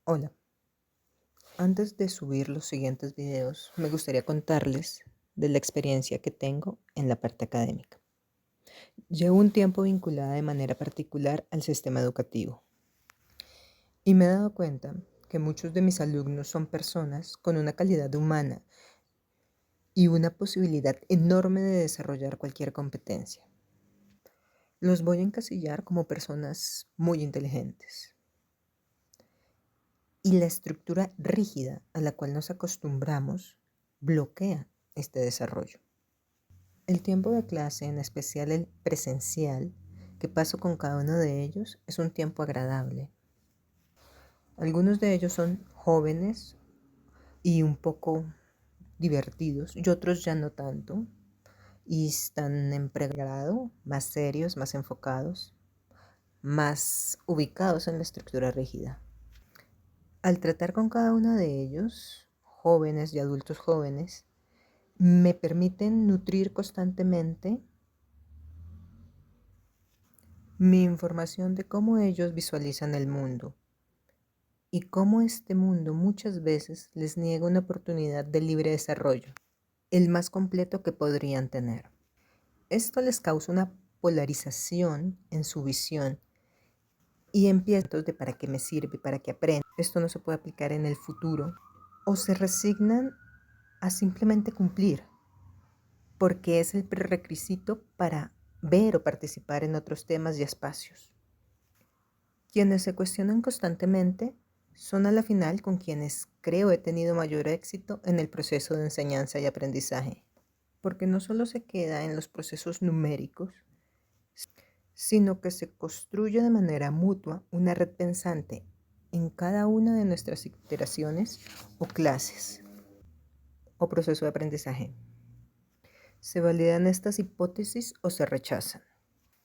Hola, antes de subir los siguientes videos, me gustaría contarles de la experiencia que tengo en la parte académica. Llevo un tiempo vinculada de manera particular al sistema educativo y me he dado cuenta que muchos de mis alumnos son personas con una calidad humana y una posibilidad enorme de desarrollar cualquier competencia. Los voy a encasillar como personas muy inteligentes. Y la estructura rígida a la cual nos acostumbramos bloquea este desarrollo. El tiempo de clase, en especial el presencial, que paso con cada uno de ellos, es un tiempo agradable. Algunos de ellos son jóvenes y un poco divertidos, y otros ya no tanto, y están en pregrado, más serios, más enfocados, más ubicados en la estructura rígida. Al tratar con cada uno de ellos, jóvenes y adultos jóvenes, me permiten nutrir constantemente mi información de cómo ellos visualizan el mundo y cómo este mundo muchas veces les niega una oportunidad de libre desarrollo, el más completo que podrían tener. Esto les causa una polarización en su visión y empiezan de para qué me sirve, para qué aprendo, esto no se puede aplicar en el futuro, o se resignan a simplemente cumplir, porque es el prerequisito para ver o participar en otros temas y espacios. Quienes se cuestionan constantemente son a la final con quienes creo he tenido mayor éxito en el proceso de enseñanza y aprendizaje, porque no solo se queda en los procesos numéricos, sino que se construye de manera mutua una red pensante en cada una de nuestras iteraciones o clases o proceso de aprendizaje. Se validan estas hipótesis o se rechazan,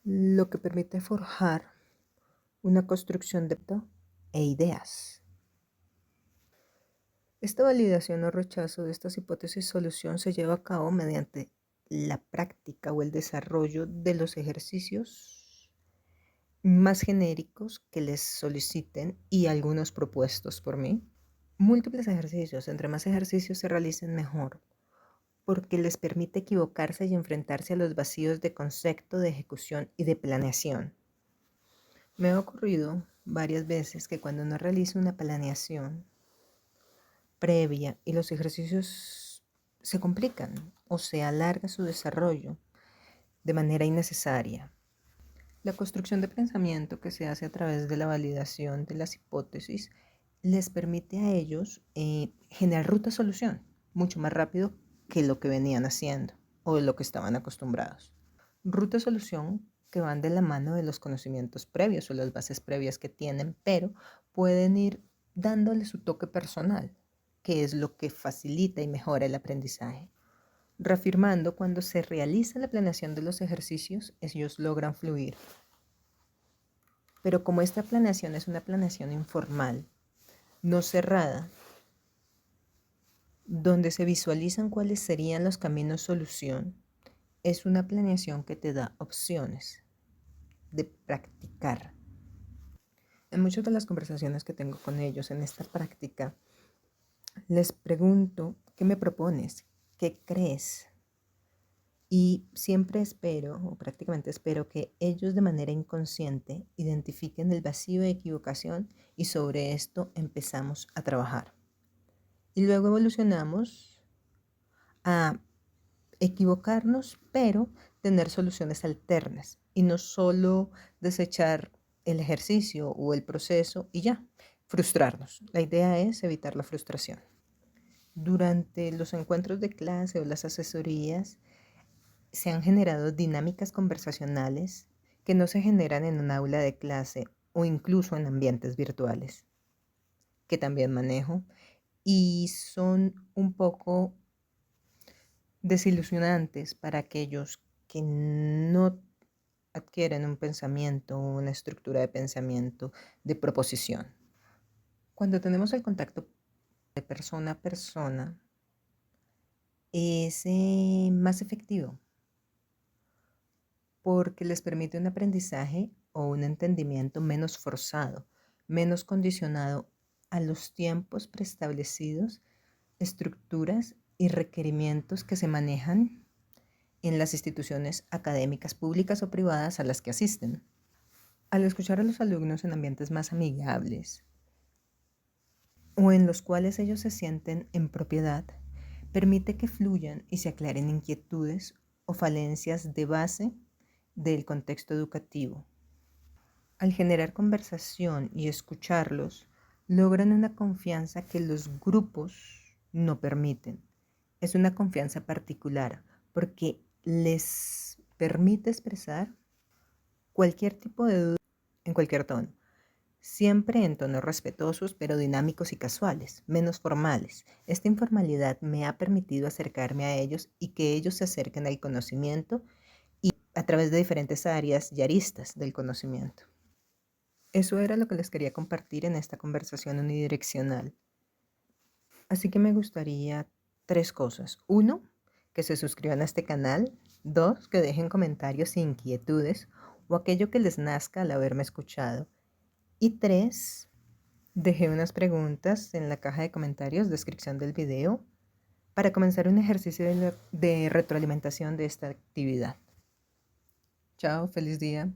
lo que permite forjar una construcción de ideas. Esta validación o rechazo de estas hipótesis solución se lleva a cabo mediante la práctica o el desarrollo de los ejercicios más genéricos que les soliciten y algunos propuestos por mí. Múltiples ejercicios, entre más ejercicios se realicen mejor, porque les permite equivocarse y enfrentarse a los vacíos de concepto, de ejecución y de planeación. Me ha ocurrido varias veces que cuando no realizo una planeación previa y los ejercicios se complican o se alarga su desarrollo de manera innecesaria. La construcción de pensamiento que se hace a través de la validación de las hipótesis les permite a ellos generar ruta-solución mucho más rápido que lo que venían haciendo o de lo que estaban acostumbrados. Ruta-solución que van de la mano de los conocimientos previos o las bases previas que tienen, pero pueden ir dándole su toque personal, que es lo que facilita y mejora el aprendizaje. Reafirmando, cuando se realiza la planeación de los ejercicios, ellos logran fluir. Pero como esta planeación es una planeación informal, no cerrada, donde se visualizan cuáles serían los caminos solución, es una planeación que te da opciones de practicar. En muchas de las conversaciones que tengo con ellos en esta práctica, les pregunto, ¿qué me propones? ¿Qué crees? Y siempre espero, o prácticamente espero, que ellos de manera inconsciente identifiquen el vacío de equivocación y sobre esto empezamos a trabajar. Y luego evolucionamos a equivocarnos, pero tener soluciones alternas y no solo desechar el ejercicio o el proceso y ya, frustrarnos. La idea es evitar la frustración. Durante los encuentros de clase o las asesorías se han generado dinámicas conversacionales que no se generan en un aula de clase o incluso en ambientes virtuales, que también manejo y son un poco desilusionantes para aquellos que no adquieren un pensamiento, una estructura de pensamiento de proposición. Cuando tenemos el contacto de persona a persona, es más efectivo porque les permite un aprendizaje o un entendimiento menos forzado, menos condicionado a los tiempos preestablecidos, estructuras y requerimientos que se manejan en las instituciones académicas públicas o privadas a las que asisten. Al escuchar a los alumnos en ambientes más amigables o en los cuales ellos se sienten en propiedad, permite que fluyan y se aclaren inquietudes o falencias de base del contexto educativo. Al generar conversación y escucharlos, logran una confianza que los grupos no permiten. Es una confianza particular porque les permite expresar cualquier tipo de duda en cualquier tono, siempre en tonos respetuosos pero dinámicos y casuales, menos formales. Esta informalidad me ha permitido acercarme a ellos y que ellos se acerquen al conocimiento y a través de diferentes áreas y aristas del conocimiento. Eso era lo que les quería compartir en esta conversación unidireccional. Así que me gustaría 3 cosas. 1, que se suscriban a este canal. 2, que dejen comentarios e inquietudes o aquello que les nazca al haberme escuchado. Y 3, dejé unas preguntas en la caja de comentarios, descripción del video, para comenzar un ejercicio de retroalimentación de esta actividad. Chao, feliz día.